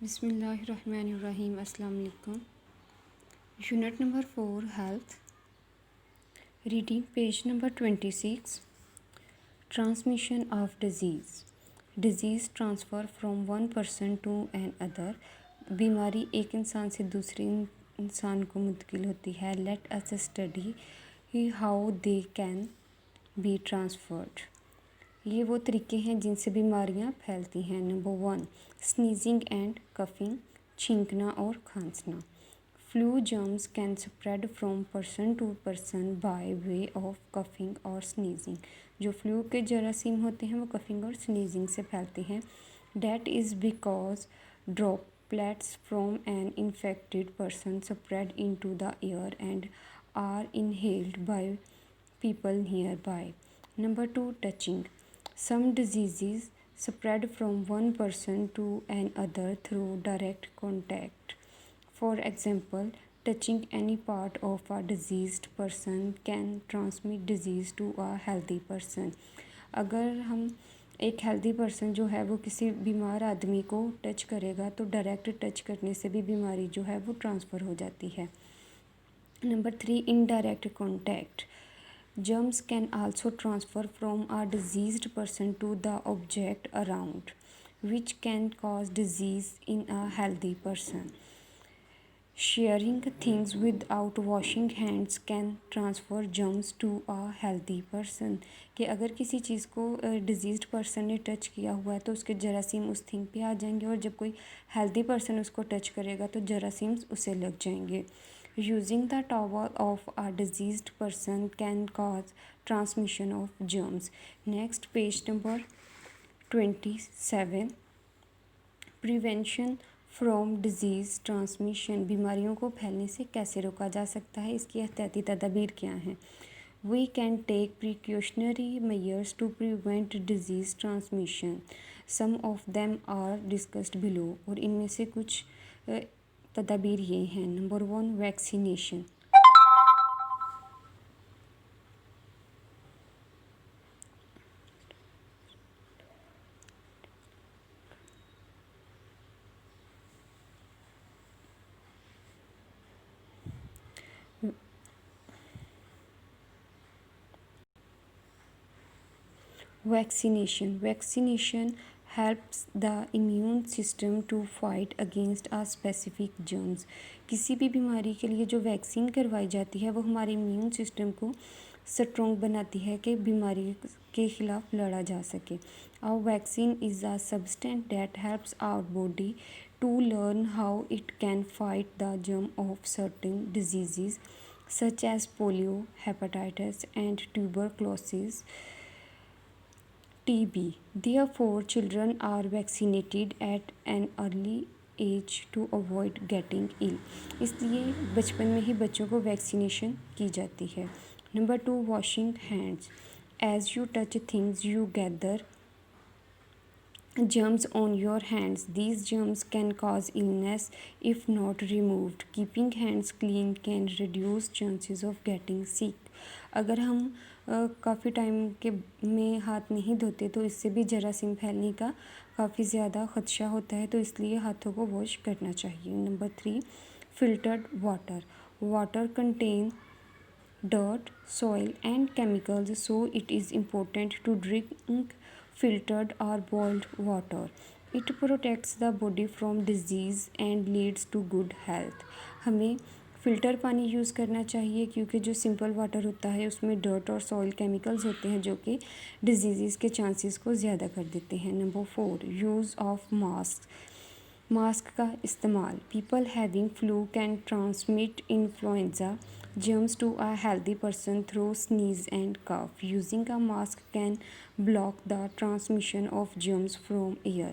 बिस्मिल्लाहिर्रहमानिर्रहीम। अस्सलाम वालेकुम। Unit number 4 health. Reading page number 26। Transmission of disease transfer from one person to another. बीमारी एक इंसान से दूसरे इंसान को मुंतकिल होती है। Let us study how they can be transferred. ये वो तरीके हैं जिनसे बीमारियां फैलती हैं। नंबर 1, स्नीजिंग एंड कफिंग, छींकना और खांसना। Flu germs can spread from person to person by way of coughing और स्नीजिंग। जो फ्लू के जरासीम होते हैं वो कफिंग और स्नीजिंग से फैलते हैं। That is because droplets from an infected person spread into the air and are inhaled by people nearby. Number 2, touching. Some diseases spread from one person to another through direct contact. For example, touching any part of a diseased person can transmit disease to a healthy person. अगर हम एक healthy person जो है वो किसी बीमार आदमी को टच करेगा तो डायरेक्ट टच करने से भी बीमारी जो है वो ट्रांसफ़र हो जाती है। Number 3, indirect contact. Germs can also transfer from a diseased person to the object around, which can cause disease in a healthy person. Sharing things without washing hands can transfer germs to a healthy person. कि अगर किसी चीज़ को डिजीज़्ड person ने touch किया हुआ है तो उसके जरासीम उस थिंग पे आ जाएंगे, और जब कोई हेल्दी पर्सन उसको टच करेगा तो जरासीम्स उसे लग जाएंगे। Using the towel of a diseased person can cause transmission of germs. Next, page number 27. Prevention from disease transmission. बीमारियों को फैलने से कैसे रोका जा सकता है, इसकी एहतियाती तदाबीर क्या हैं। We can take precautionary measures to prevent disease transmission. Some of them are discussed below. और इनमें से कुछ तदाबीर ये हैं। Number 1, vaccination. Vaccination helps the immune system to fight against a specific germs. किसी भी बीमारी के लिए जो वैक्सीन करवाई जाती है वो हमारे इम्यून सिस्टम को स्ट्रॉन्ग बनाती है कि बीमारी के ख़िलाफ़ लड़ा जा सके। A vaccine is a substance that helps our body to learn how it can fight the germ of certain diseases such as polio, hepatitis and tuberculosis. TB. Therefore, children are vaccinated at an early age to avoid getting ill. इसलिए बचपन में ही बच्चों को vaccination की जाती है। Number 2, washing hands. As you touch things, you gather germs on your hands. These germs can cause illness if not removed. Keeping hands clean can reduce chances of getting sick. अगर हम काफ़ी time के में हाथ नहीं धोते तो इससे भी जरासीम फैलने का काफ़ी ज़्यादा ख़दशा होता है, तो इसलिए हाथों को वॉश करना चाहिए। Number 3, filtered water. Water contain dirt, soil and chemicals, so it is important to drink filtered or boiled water. It protects the body from disease and leads to good health. हमें filter पानी use करना चाहिए क्योंकि जो simple water होता है उसमें dirt और सॉइल केमिकल्स होते हैं जो कि डिजीज़ के चांसेस को ज़्यादा कर देते हैं। नंबर 4, यूज़ ऑफ मास्क का इस्तेमाल. People having flu can transmit influenza germs to a healthy person through sneeze and cough. Using a mask can block the transmission of germs from air.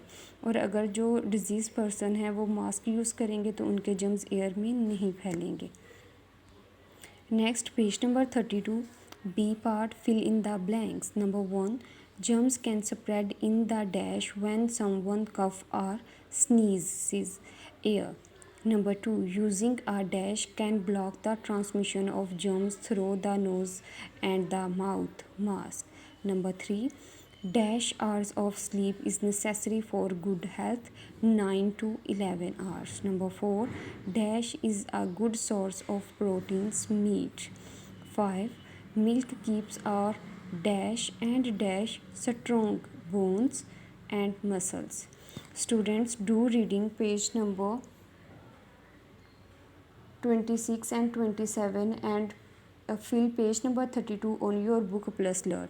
और अगर जो डिजीज़ पर्सन है वो mask use करेंगे तो उनके जर्म्स एयर में नहीं फैलेंगे। Next, page number 32. B part, fill in the blanks. Number 1, germs can spread in the dash when someone cough or sneezes air. Number 2, using a dash can block the transmission of germs through the nose and the mouth. Mask. Number 3, Dash hours of sleep is necessary for good health, 9 to 11 hours. Number 4, dash is a good source of proteins, meat. 5, milk keeps our dash and dash strong bones and muscles. Students, do reading page number 26 and 27 and fill page number 32 on your book plus learn.